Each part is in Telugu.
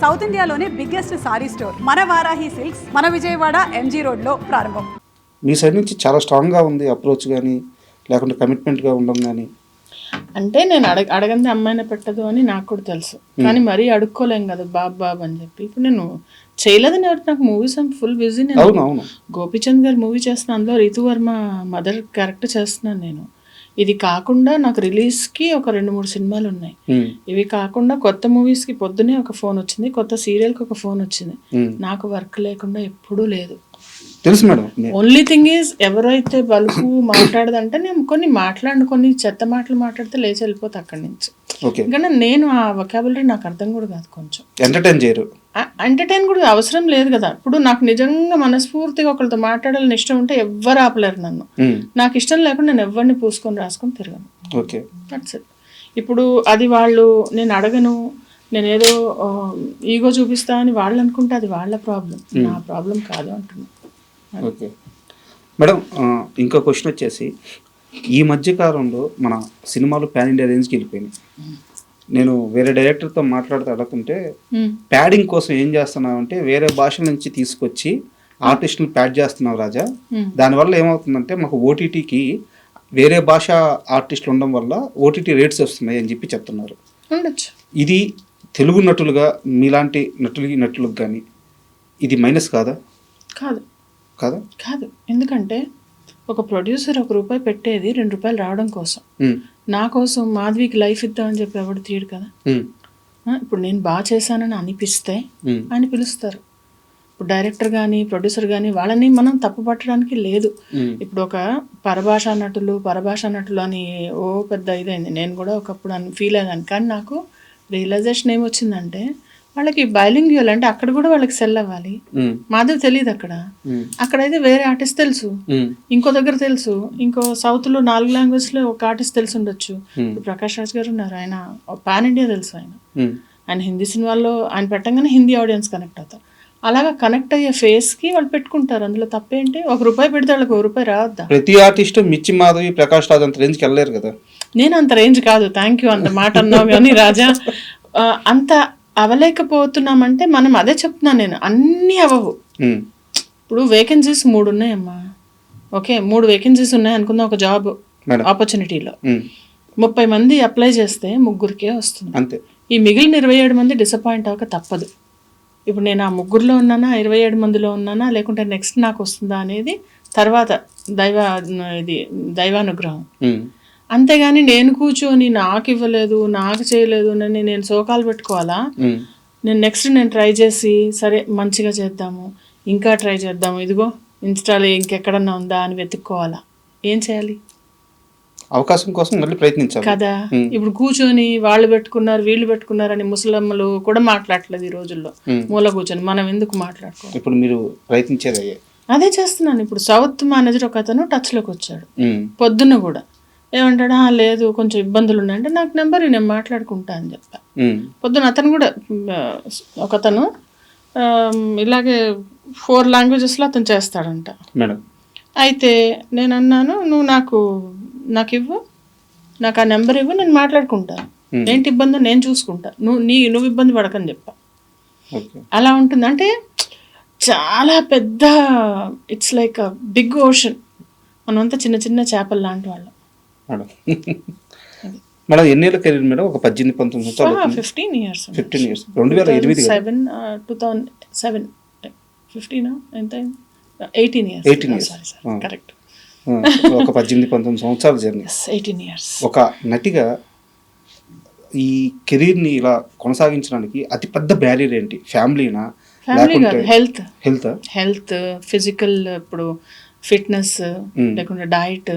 సౌత్ ఇండియాలోనే బిగ్గెస్ట్ సారీ స్టోర్ మన వారాహి సిల్క్స్ మన విజయవాడ ఎంజీ రోడ్లో ప్రారంభం. మీ సైడ్ నుంచి చాలా స్ట్రాంగ్గా ఉంది అప్రోచ్ కానీ లేకుంటే కమిట్మెంట్గా ఉండడం కానీ. అంటే నేను అడగంది అమ్మాయిని పెట్టదు అని నాకు కూడా తెలుసు, కానీ మరీ అడుక్కోలేం కదా బాబు అని చెప్పి. ఇప్పుడు నేను చేయలేదని ఎవరు నాకు మూవీస్ ఫుల్ బిజీ. నేను గోపీచంద్ గారి మూవీ చేస్తున్నాను, అందులో రితు వర్మ మదర్ క్యారెక్టర్ చేస్తున్నాను నేను. ఇది కాకుండా నాకు రిలీజ్కి ఒక 2-3 సినిమాలు ఉన్నాయి. ఇవి కాకుండా కొత్త మూవీస్కి పొద్దునే ఒక ఫోన్ వచ్చింది, కొత్త సీరియల్కి ఒక ఫోన్ వచ్చింది. నాకు వర్క్ లేకుండా ఎప్పుడూ లేదు. తెలుసు మేడం. ఓన్లీ థింగ్ ఈజ్ ఎవరైతే బలుపు మాట్లాడదంటే నేను కొన్ని చెత్త మాటలు మాట్లాడితే లేచి వెళ్ళిపోతా అక్కడి నుంచి. ఎందుకంటే నేను ఆ వొకాబులరీ నాకు అర్థం కూడా కాదు. కొంచెం ఎంటర్టైన్ కూడా అవసరం లేదు కదా. ఇప్పుడు నాకు నిజంగా మనస్ఫూర్తిగా ఒకరితో మాట్లాడాలని ఇష్టం ఉంటే ఎవ్వరు ఆపలేరు నన్ను. నాకు ఇష్టం లేకుండా నేను ఎవరిని పూసుకొని రాసుకొని తిరగను. That's it. ఇప్పుడు అది వాళ్ళు నేను అడగను, నేను ఏదో ఈగో చూపిస్తా అని వాళ్ళు అనుకుంటే అది వాళ్ళ ప్రాబ్లం, నా ప్రాబ్లం కాదు అంటున్నా. ఓకే మేడం, ఇంకో క్వశ్చన్ వచ్చేసి, ఈ మధ్యకాలంలో మన సినిమాలు పాన్ ఇండియా రేంజ్కి వెళ్ళిపోయినాయి. నేను వేరే డైరెక్టర్తో మాట్లాడుతూ అడుగుతుంటే ప్యాడింగ్ కోసం ఏం చేస్తున్నావు అంటే వేరే భాషల నుంచి తీసుకొచ్చి ఆర్టిస్టులు ప్యాడ్ చేస్తున్నావు రాజా, దానివల్ల ఏమవుతుందంటే మాకు ఓటీటీకి వేరే భాష ఆర్టిస్టులు ఉండడం వల్ల ఓటీటీ రేట్స్ వస్తున్నాయి అని చెప్పి చెప్తున్నారు. ఇది తెలుగు నటులుగా మీలాంటి నటులకు కానీ ఇది మైనస్ కాదా? కాదు కాదు కాదు. ఎందుకంటే ఒక ప్రొడ్యూసర్ ₹1 పెట్టేది ₹2 రావడం కోసం. నా కోసం మాధవికి లైఫ్ ఇద్దామని చెప్పి ఎవడు తీయడు కదా. ఇప్పుడు నేను బాగా చేశానని అనిపిస్తే ఆయన పిలుస్తారు. ఇప్పుడు డైరెక్టర్ కానీ ప్రొడ్యూసర్ కానీ వాళ్ళని మనం తప్పు పట్టడానికి లేదు. ఇప్పుడు ఒక పరభాషా నటులు అని పెద్ద ఇదైంది. నేను కూడా ఒకప్పుడు ఫీల్ అయ్యాను. కానీ నాకు రియలైజేషన్ ఏమొచ్చిందంటే వాళ్ళకి బైలింగ్యువల్ అంటే అక్కడ కూడా వాళ్ళకి సెల్ అవ్వాలి. మాధవ్ తెలియదు అక్కడైతే వేరే ఆర్టిస్ట్ తెలుసు, ఇంకో దగ్గర తెలుసు, ఇంకో సౌత్లో 4 లాంగ్వేజ్లో ఒక ఆర్టిస్ట్ తెలిసి ఉండొచ్చు. ప్రకాష్ రాజ్ గారు ఉన్నారు, ఆయన పాన్ ఇండియా తెలుసు. ఆయన హిందీ సినిమాల్లో ఆయన పెట్టంగానే హిందీ ఆడియన్స్ కనెక్ట్ అవుతారు. అలాగా కనెక్ట్ అయ్యే ఫేస్కి వాళ్ళు పెట్టుకుంటారు. అందులో తప్పేంటి? ₹1 పెడితే వాళ్ళకి ₹1 రావద్దా? ప్రతి ఆర్టిస్ట్ మిర్చి మాధవి, ప్రకాష్ రాజ్ అంత రేంజ్కి వెళ్ళలేరు కదా. నేను అంత రేంజ్ కాదు, థ్యాంక్ యూ అంత మాట అన్నావు కానీ రాజా. అంత అవలేకపోతున్నామంటే మనం అదే చెప్తున్నాను నేను, అన్నీ అవ్వవు. ఇప్పుడు వేకెన్సీస్ 3 ఉన్నాయమ్మా. ఓకే, 3 వేకెన్సీస్ ఉన్నాయి అనుకుందాం ఒక జాబ్ ఆపర్చునిటీలో. 30 మంది అప్లై చేస్తే 3కే వస్తుంది అంతే. ఈ మిగిలిన 27 మంది డిసప్పాయింట్ అవ్వక తప్పదు. ఇప్పుడు నేను ఆ 3లో ఉన్నానా, 27 మందిలో ఉన్నానా, లేకుంటే నెక్స్ట్ నాకు వస్తుందా అనేది తర్వాత దైవానుగ్రహం. అంతేగాని నేను కూర్చొని నాకు ఇవ్వలేదు, నాకు చేయలేదు అని నేను శోకాలు పెట్టుకోవాలా? నేను నెక్స్ట్ ట్రై చేసి సరే మంచిగా చేద్దాము, ఇంకా ట్రై చేద్దాము, ఇదిగో ఇన్స్టాలో ఇంకెక్కడన్నా ఉందా అని వెతుక్కోవాలా? ఏం చేయాలి? అవకాశం కోసం మళ్ళీ ప్రయత్నించాలి కదా. ఇప్పుడు కూర్చొని వాళ్ళు పెట్టుకున్నారు వీళ్ళు పెట్టుకున్నారని ముసలమ్మలు కూడా మాట్లాడలేదు ఈ రోజుల్లో. మూల కూర్చొని మనం ఎందుకు మాట్లాడుకో? ఇప్పుడు మీరు ప్రయత్నించేది అదే చేస్తున్నాను. ఇప్పుడు సౌత్ మేనేజర్ ఒక అతను టచ్లోకి వచ్చాడు పొద్దున్న కూడా. ఏమంటాడా, లేదు కొంచెం ఇబ్బందులు ఉన్నాయంటే నాకు నెంబర్ నేను మాట్లాడుకుంటా అని చెప్పా. పొద్దున అతను కూడా ఒకతను ఇలాగే 4 లాంగ్వేజెస్లో అతను చేస్తాడంట. అయితే నేను అన్నాను, నువ్వు నాకు ఇవ్వు, నాకు ఆ నెంబర్ ఇవ్వు, నేను మాట్లాడుకుంటాను. ఏంటి ఇబ్బంది నేను చూసుకుంటా, నువ్వు ఇబ్బంది పడకని చెప్పా. అలా ఉంటుంది. అంటే చాలా పెద్ద, it's like a big ocean. మనమంతా చిన్న చిన్న చేపలు లాంటి వాళ్ళం. మేడం ఎన్నేళ్ళ కెరీర్ మేడం? ఒక 18-19 సంవత్సరాలు. 15 years. 2008 2007 15 ఎంత 18 years. కరెక్ట్. ఒక 18-19 సంవత్సరాల జర్నీ. 18 years. ఒక నటిగా ఈ కెరీర్ని ఇలా కొనసాగించడానికి అతి పెద్ద బ్యారియర్ ఏంటి? ఫ్యామిలీనా, లేకుంటే హెల్త్, ఫిజికల్, ఇప్పుడు ఫిట్నెస్, లేకుంటే డైట్,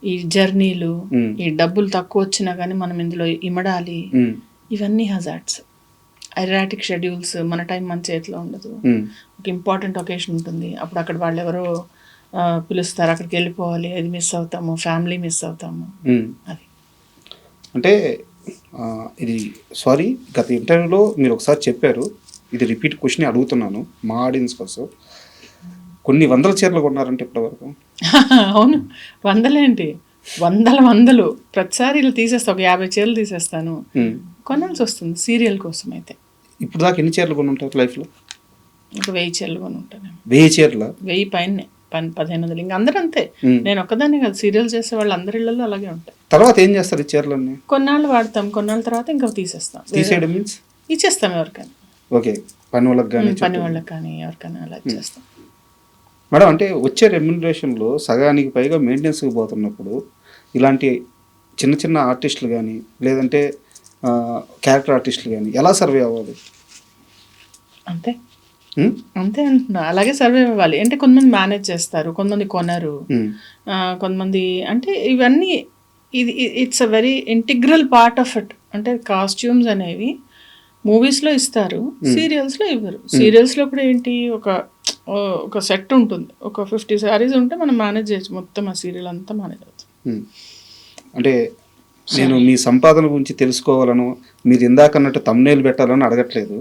ఈ జర్నీలు, ఈ డబ్బులు తక్కువ వచ్చినా కానీ మనం ఇందులో ఇమడాలి, ఇవన్నీ హజార్డ్స్. ఎరాటిక్ షెడ్యూల్స్, మన టైం మన చేతిలో ఉండదు. ఒక ఇంపార్టెంట్ ఒకేషన్ ఉంటుంది, అప్పుడు అక్కడ వాళ్ళు ఎవరో పిలుస్తారు, అక్కడికి వెళ్ళిపోవాలి, అది మిస్ అవుతాము, ఫ్యామిలీ మిస్ అవుతాము. అది అంటే ఇది సారీ, గత ఇంటర్వ్యూలో మీరు ఒకసారి చెప్పారు, ఇది రిపీట్ క్వశ్చన్ అడుగుతున్నాను మా ఆడియన్స్ కోసం. కొన్ని 100 చీరలు కొన్నారంటే ఇప్పటివరకు? అవును, 100 వందలు ప్రతిసారి ఇలా తీసేస్తా. ఒక 50 చీరలు తీసేస్తాను. కొనాల్సి వస్తుంది సీరియల్ కోసం. అయితే ఇప్పుడు దాకా ఎన్ని చీరలు కొని ఉంటారు లైఫ్లో? ఒక 1000 చీరలు కొని ఉంటాను. 1000 చీరల? 1000 పైనే, 1500. ఇంక అందరూ అంతే. నేను ఒక్కదాన్ని కాదు, సీరియల్ చేసే వాళ్ళు అందరి ఇళ్ళలో అలాగే ఉంటాయి. తర్వాత ఏం చేస్తారు ఈ చీరలన్నీ? కొన్నాళ్ళు వాడతాం, కొన్నాళ్ళ తర్వాత ఇంకా తీసేస్తాం. తీసేయడం మీన్స్ ఇచ్చేస్తాం ఎవరికైనా. ఓకే, పని వాళ్ళకి కానీ ఎవరికైనా అలా ఇచ్చేస్తాం. మేడం, అంటే వచ్చే రెమ్యునరేషన్లో సగానికి పైగా మెయింటెనెన్స్కి పోతున్నప్పుడు ఇలాంటి చిన్న చిన్న ఆర్టిస్టులు కానీ లేదంటే క్యారెక్టర్ ఆర్టిస్టులు కానీ ఎలా సర్వే అవ్వాలి? అంతే అంతే అంటున్నా, అలాగే సర్వే అవ్వాలి. అంటే కొంతమంది మేనేజ్ చేస్తారు, కొంతమంది కొనరు, కొంతమంది అంటే ఇవన్నీ it's a very integral part of it. అంటే కాస్ట్యూమ్స్ అనేవి మూవీస్లో ఇస్తారు, సీరియల్స్లో ఇవ్వరు. సీరియల్స్లో కూడా ఏంటి, ఒక సెట్ ఉంటుంది, ఒక 50 sarees ఉంటే మనం మేనేజ్ చేయొచ్చు, మొత్తం ఆ సీరియల్ అంతా మేనేజ్ అవుతుంది. అంటే నేను మీ సంపాదన గురించి తెలుసుకోవాలను, మీరు ఇందాకన్నట్టు తమ్నేల్ పెట్టాలని అడగట్లేదు.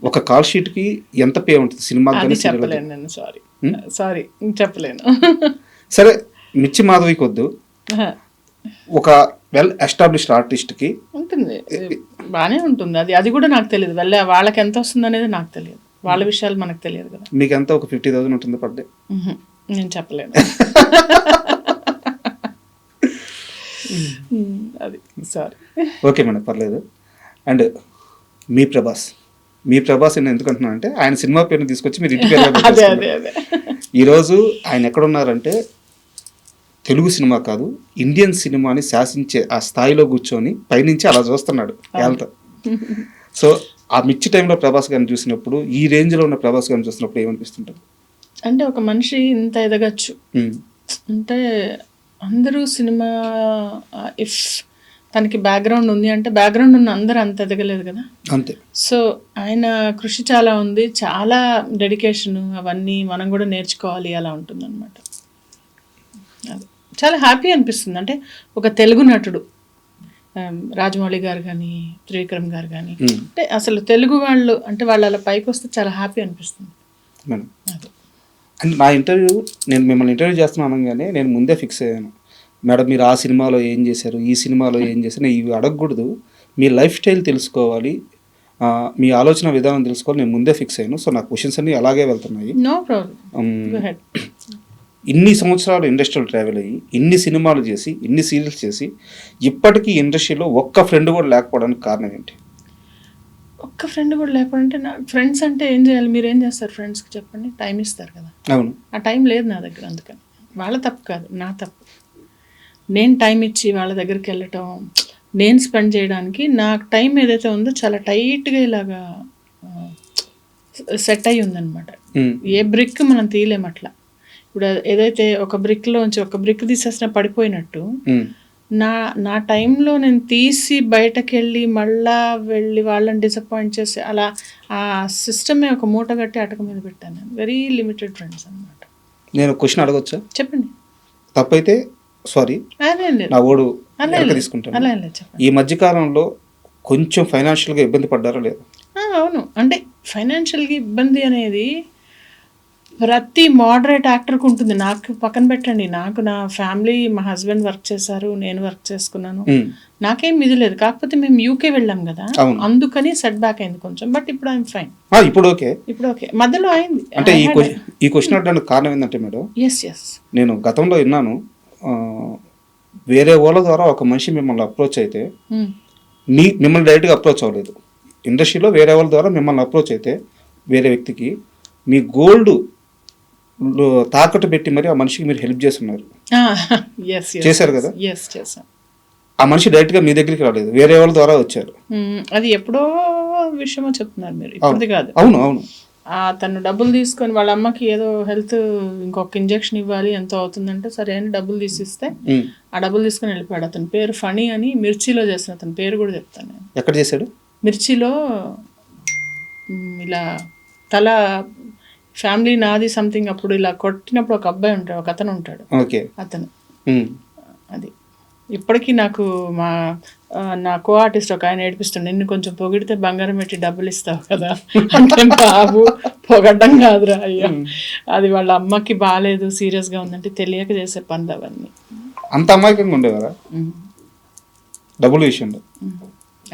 ఒక కాల్ షీట్కి ఎంత పే ఉంటుంది సినిమాకి? చెప్పలేను నేను, సారీ చెప్పలేను. సరే, మిర్చి మాధవికి వద్దు, ఒక వెల్ ఎస్టాబ్లిష్డ్ ఆర్టిస్ట్కి ఉంటుంది, బాగానే ఉంటుంది. అది కూడా నాకు తెలియదు, వాళ్ళకి ఎంత వస్తుంది అనేది నాకు తెలియదు, వాళ్ళ విషయాలు మనకు తెలియదు కదా. మీకు ఎంత ఒక 50,000 ఉంటుంది పర్ డే? నేను చెప్పలేను. అది సారీ. ఓకే మేడం, పర్లేదు. అండ్ మీ ప్రభాస్ నేను ఎందుకు అంటున్నాను అంటే, ఆయన సినిమా పేరుని తీసుకొచ్చి మీరు ఇంటి పేరు. ఈరోజు ఆయన ఎక్కడున్నారంటే తెలుగు సినిమా కాదు, ఇండియన్ సినిమాని శాసించే ఆ స్థాయిలో కూర్చొని పైనుంచి అలా చూస్తున్నాడు వాళ్ళతో. సో ఆ మిర్చి టైంలో ప్రభాస్ గారిని చూసినప్పుడు, ఈ రేంజ్లో ఉన్న ప్రభాస్ గారిని చూసినప్పుడు ఏమనిపిస్తుంటుంది? అంటే ఒక మనిషి ఇంత ఎదగచ్చు అంటే, అందరూ సినిమా ఇఫ్ తనకి బ్యాక్గ్రౌండ్ ఉంది అంటే, బ్యాక్గ్రౌండ్ ఉన్న అందరూ అంత ఎదగలేదు కదా. అంతే. సో ఆయన కృషి చాలా ఉంది, చాలా డెడికేషన్, అవన్నీ మనం కూడా నేర్చుకోవాలి, అలా ఉంటుంది అనమాట. అది చాలా హ్యాపీ అనిపిస్తుంది. అంటే ఒక తెలుగు నటుడు రాజమౌళి గారు కానీ, త్రివిక్రమ్ గారు కానీ, అంటే అసలు తెలుగు వాళ్ళు అంటే వాళ్ళు అలా పైకి వస్తే చాలా హ్యాపీ అనిపిస్తుంది. అండ్ నా ఇంటర్వ్యూ, నేను మిమ్మల్ని ఇంటర్వ్యూ చేస్తున్నాను అనగానే నేను ముందే ఫిక్స్ అయ్యాను, మేడం మీరు ఆ సినిమాలో ఏం చేశారు, ఈ సినిమాలో ఏం చేశారు, ఇవి అడగకూడదు, మీ లైఫ్ స్టైల్ తెలుసుకోవాలి, మీ ఆలోచన విధానం తెలుసుకోవాలి, నేను ముందే ఫిక్స్ అయ్యాను. సో నా క్వశ్చన్స్ అన్నీ అలాగే వెళ్తున్నాయి. No problem. ఇన్ని సంవత్సరాలు ఇండస్ట్రీలో ట్రావెల్ అయ్యి, ఇన్ని సినిమాలు చేసి, ఇన్ని సీరియల్స్ చేసి, ఇప్పటికీ ఇండస్ట్రీలో ఒక్క ఫ్రెండ్ కూడా లేకపోవడానికి కారణం ఏంటి? ఒక్క ఫ్రెండ్ కూడా లేకపోతే, నా ఫ్రెండ్స్ అంటే ఏం చేయాలి, మీరు ఏం చేస్తారు ఫ్రెండ్స్కి చెప్పండి? టైం ఇస్తారు కదా. అవును, ఆ టైం లేదు నా దగ్గర, అందుకని. వాళ్ళ తప్పు కాదు, నా తప్పు. నేను టైం ఇచ్చి వాళ్ళ దగ్గరికి వెళ్ళటం, నేను స్పెండ్ చేయడానికి నాకు టైం ఏదైతే ఉందో చాలా టైట్గా ఇలాగా సెట్ అయ్యి ఉందన్నమాట. ఏ బ్రిక్ మనం తీయలేం అట్లా. ఇప్పుడు ఏదైతే ఒక బ్రిక్లోంచి ఒక బ్రిక్ తీసేసిన పడిపోయినట్టు, నా టైంలో నేను తీసి బయటకు వెళ్ళి వాళ్ళని డిసప్పాయింట్ చేసి అలా ఆ సిస్టమే ఒక మూట కట్టి అటక మీద పెట్టాను. నేను వెరీ లిమిటెడ్ ఫ్రెండ్స్ అనమాట. నేను క్వశ్చన్ అడగొచ్చా? చెప్పండి. తప్పైతే సారీ, నా ఓడు తీసుకుంటాను. ఈ మధ్యకాలంలో కొంచెం ఫైనాన్షియల్గా ఇబ్బంది పడ్డారా లేదా? అవును, అంటే ఫైనాన్షియల్గా ఇబ్బంది అనేది ప్రతి మోడరేట్ యాక్టర్కి ఉంటుంది. నాకు పక్కన పెట్టండి, నాకు నా ఫ్యామిలీ, మా హస్బెండ్ వర్క్ చేశారు, నేను వర్క్ చేసుకున్నాను, నాకేం ఇది లేదు. కాకపోతే మేము యూకే వెళ్ళాం కదా, అందుకని సెట్ బ్యాక్ అయింది కొంచెం. బట్ ఇప్పుడు ఐఎమ్ ఫైన్. ఇప్పుడు ఓకే. మధ్యలో అయింది. అంటే ఈ క్వశ్చన్ అడగడానికి కారణం ఏంటంటే మేడం, ఎస్ నేను గతంలో విన్నాను, వేరే వాళ్ళ ద్వారా ఒక మనిషి మిమ్మల్ని అప్రోచ్ అయితే, మిమ్మల్ని డైరెక్ట్గా అప్రోచ్ అవ్వలేదు, ఇండస్ట్రీలో వేరే వాళ్ళ ద్వారా మిమ్మల్ని అప్రోచ్ అయితే వేరే వ్యక్తికి మీ గోల్డ్ తాకట్టు పెట్టి మరి ఆ మనిషికి మీరు హెల్ప్ చేస్తున్నారు, చేశారు కదా. ఆ మనిషి డైరెక్ట్ గా మీ దగ్గరికి రాలేదు, వేరే వాళ్ళ ద్వారా వచ్చారు. అది ఎప్పుడో విషయమో చెప్తున్నారు మీరు, ఇప్పుడు కాదు. అవును. తను డబ్బులు తీసుకొని వాళ్ళ అమ్మకి ఏదో హెల్త్ ఇంకొక ఇంజెక్షన్ ఇవ్వాలి, ఎంతో అవుతుందంటే సరే అని డబ్బులు తీసిస్తే ఆ డబ్బులు తీసుకొని వెళ్ళిపోయాడు. అతని పేరు ఫణి అని, మిర్చిలో చేసిన, అతని పేరు కూడా చెప్తాను నేను. ఎక్కడ చేశాడు? మిర్చిలో ఇలా తల ఫ్యామిలీ నాది సంథింగ్, అప్పుడు ఇలా కొట్టినప్పుడు ఒక అబ్బాయి ఉంటాడు, ఒక అతను ఉంటాడు, అతను. అది ఇప్పటికీ నాకు నా కో ఆర్టిస్ట్ ఒక ఆయన ఏడిపిస్తుండే, నిన్ను కొంచెం పొగిడితే బంగారం పెట్టి డబ్బులు ఇస్తావు కదా అంటే, బాబు పొగడ్డం కాదురా అయ్యా, అది వాళ్ళ అమ్మకి బాగాలేదు, సీరియస్గా ఉందంటే తెలియక చేసే పనులు అవన్నీ. అంత అమాయకంగా ఉండేవారా డబ్బులు విషయంలో?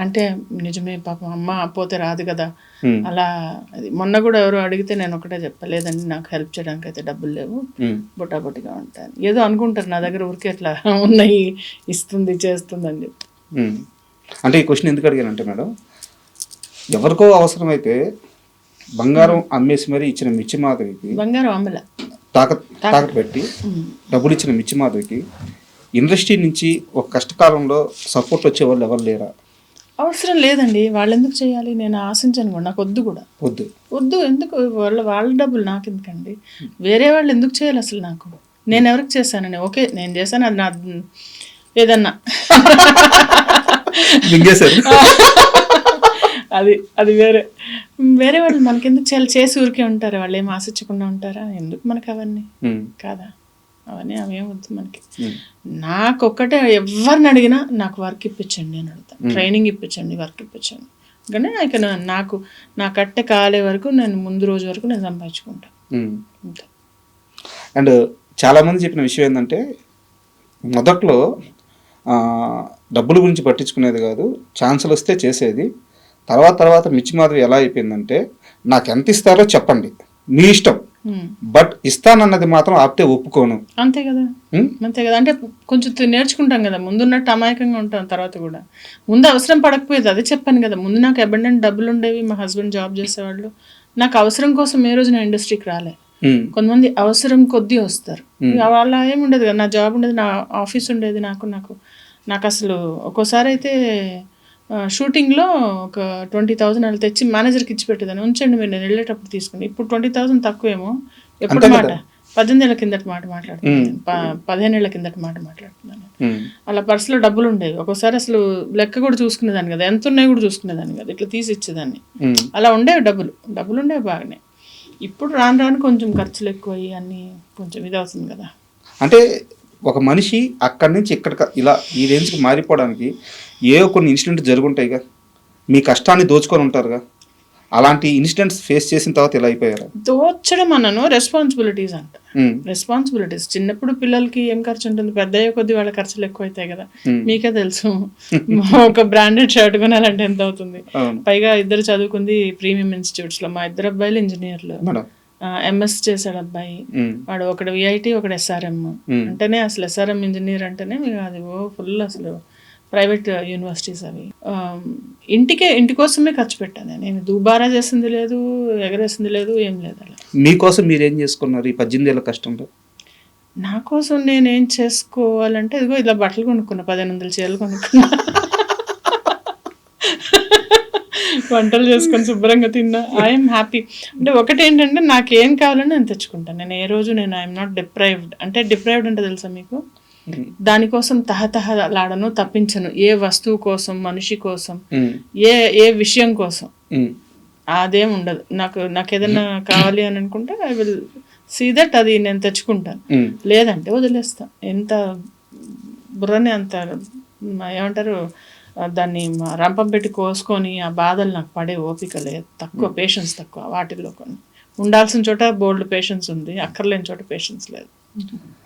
అంటే నిజమే పాపం అమ్మ పోతే రాదు కదా ఉమ్, అలా. అది మొన్న కూడా ఎవరో అడిగితే నేను ఒకటే చెప్పలేదండి, నాకు హెల్ప్ చేయడానికి అయితే డబ్బులు లేవు, ఉమ్, బుట్టాబుట్టిగా ఉంటాను. ఏదో అనుకుంటారు నా దగ్గర ఊరికే అట్లా ఉన్నాయి, ఇస్తుంది చేస్తుంది అని చెప్పి. ఉమ్. అంటే ఈ క్వశ్చన్ ఎందుకు అడిగానంటే మేడం, ఎవరికో అవసరమైతే బంగారం అమ్మేసి మరీ ఇచ్చిన మిర్చి మాధవికి, బంగారం అమ్మల తాకట్టు పెట్టి డబ్బులు ఇచ్చిన మిర్చి మాధవికి ఇండస్ట్రీ నుంచి ఒక కష్టకాలంలో సపోర్ట్ వచ్చేవాళ్ళు ఎవరు లేరా? అవసరం లేదండి, వాళ్ళు ఎందుకు చేయాలి, నేను ఆశించను కూడా, నాకు వద్దు కూడా. వద్దు ఎందుకు, వాళ్ళ డబ్బులు నాకు ఎందుకండి, వేరే వాళ్ళు ఎందుకు చేయాలి అసలు నాకు? నేను ఎవరికి చేశానని, ఓకే నేను చేశాను, అది నా ఏదన్నా అది వేరే వేరే వాళ్ళు మనకెందుకు చేయాలి, చేసి ఊరికే ఉంటారా, వాళ్ళు ఏం ఆశించకుండా ఉంటారా, ఎందుకు మనకి అవన్నీ కాదా, అవన్నీ అవేం వద్దు మనకి. నాకు ఒక్కటే, ఎవరిని అడిగినా నాకు వర్క్ ఇప్పించండి అని అడుగుతాను, ట్రైనింగ్ ఇప్పించండి, వర్క్ ఇప్పించండి. కానీ ఇక నాకు నా కట్టె కాలే వరకు నేను ముందు రోజు వరకు నేను సంపాదించుకుంటాను. అండ్ చాలామంది చెప్పిన విషయం ఏంటంటే, మొదట్లో డబ్బుల గురించి పట్టించుకునేది కాదు, ఛాన్సులు వస్తే చేసేది. తర్వాత మిర్చి మాధవి ఎలా అయిపోయిందంటే, నాకు ఎంత ఇస్తారో చెప్పండి, మీ ఇష్టం, బట్ ఇస్తానన్నది మాత్రం ఆపితే ఒప్పుకోను. అంతే కదా, అంతే కదా. అంటే కొంచెం నేర్చుకుంటాం కదా, ముందున్నట్టు అమాయకంగా ఉంటాం. తర్వాత కూడా ముందు అవసరం పడకపోయేది, అదే చెప్పాను కదా, ముందు నాకు అబండెంట్ డబ్బులు ఉండేవి, మా హస్బెండ్ జాబ్ చేసేవాళ్ళు. నాకు అవసరం కోసం ఏ రోజు నా ఇండస్ట్రీకి రాలే. కొంతమంది అవసరం కొద్దీ వస్తారు, వాళ్ళ ఏముండదు కదా, నా జాబ్ ఉండేది, నా ఆఫీస్ ఉండేది, నాకు అసలు ఒక్కోసారి అయితే షూటింగ్లో ఒక 20,000 అలా తెచ్చి మేనేజర్కి ఇచ్చి పెట్టేదాన్ని, ఉంచండి మీరు నేను వెళ్ళేటప్పుడు తీసుకుని. ఇప్పుడు 20,000 తక్కువేమో, ఎప్పుడు మాట 18 ఏళ్ల కిందట మాట మాట్లాడుతున్నాను, 15 ఏళ్ల కిందట మాట మాట్లాడుతున్నాను. అలా పర్సులో డబ్బులు ఉండేవి, ఒక్కోసారి అసలు లెక్క కూడా చూసుకునేదాన్ని కదా, ఎంత ఉన్నాయి కూడా చూసుకునేదాన్ని కదా, ఇట్లా తీసి ఇచ్చేదాన్ని. అలా ఉండేవి డబ్బులు ఉండేవి బాగానే. ఇప్పుడు రాను కొంచెం ఖర్చులు ఎక్కువయ్యి అన్నీ కొంచెం ఇది అవుతుంది కదా. అంటే ఒక మనిషి అక్కడి నుంచి ఇక్కడ ఇలా ఈ రేంజ్కి మారిపోవడానికి ఏవో కొన్ని ఇన్సిడెంట్ జరుగుంటాయిగా, మీ కష్టాన్ని దోచుకొని ఉంటారుగా, అలాంటి ఇన్సిడెంట్స్ ఫేస్ చేసిన తర్వాత ఇలా అయిపోయారు? దోచడం అన్నాను, రెస్పాన్సిబిలిటీస్ అంట. రెస్పాన్సిబిలిటీస్ చిన్నప్పుడు పిల్లలకి ఏం ఖర్చు ఉంటుంది, పెద్ద అయ్యే కొద్ది వాళ్ళ ఖర్చులు ఎక్కువ అవుతాయి కదా, మీకే తెలుసు. ఒక బ్రాండెడ్ షర్ట్ కొనాలంటే ఎంత అవుతుంది, పైగా ఇద్దరు చదువుకుంది ప్రీమియం ఇన్స్టిట్యూట్స్ లో, మా ఇద్దరు అబ్బాయిలు ఇంజనీర్లు, ఎంఎస్ చేశాడు అబ్బాయి, వాడు ఒకడు విఐటి ఒకడు ఎస్ఆర్ఎం. అంటేనే అసలు ఎస్ఆర్ఎం ఇంజనీర్ అంటేనే మీకు అది ఫుల్ అసలు ప్రైవేట్ యూనివర్సిటీస్ అవి. ఇంటి కోసమే ఖర్చు పెట్టాను నేను, దుబారా చేసింది లేదు, ఎగరేసింది లేదు, ఏం లేదు. అలా మీకోసం మీరేం చేసుకున్నారు ఈ 18 ఏళ్ళ కష్టంలో? నా కోసం నేనేం చేసుకోవాలంటే, ఇదిగో ఇలా బట్టలు కొనుక్కున్నా, 1500 చీరలు కొనుక్కున్నా, వంటలు చేసుకొని శుభ్రంగా తిన్నా, ఐఎమ్ హ్యాపీ. అంటే ఒకటేంటంటే నాకేం కావాలని నేను తెచ్చుకుంటాను. నేను ఏ రోజు ఐఎమ్ నాట్ డిప్రైవ్డ్. అంటే డిప్రైవ్డ్ అంటే తెలుసా మీకు, దానికోసం తహతహలాడను, తప్పించను, ఏ వస్తువు కోసం, మనిషి కోసం, ఏ విషయం కోసం, అదేం ఉండదు. నాకు ఏదైనా కావాలి అని అనుకుంటే ఐ విల్ సీ దట్, అది నేను తెచ్చుకుంటాను, లేదంటే వదిలేస్తా. ఎంత బుర్రని అంత ఏమంటారు దాన్ని రంపం పెట్టి కోసుకొని ఆ బాధలు నాకు పడే ఓపిక లేదు, తక్కువ పేషెన్స్ తక్కువ. వాటిల్లో కొన్ని ఉండాల్సిన చోట బోల్డ్ పేషెన్స్ ఉంది, అక్కర్లేని చోట పేషెన్స్ లేదు.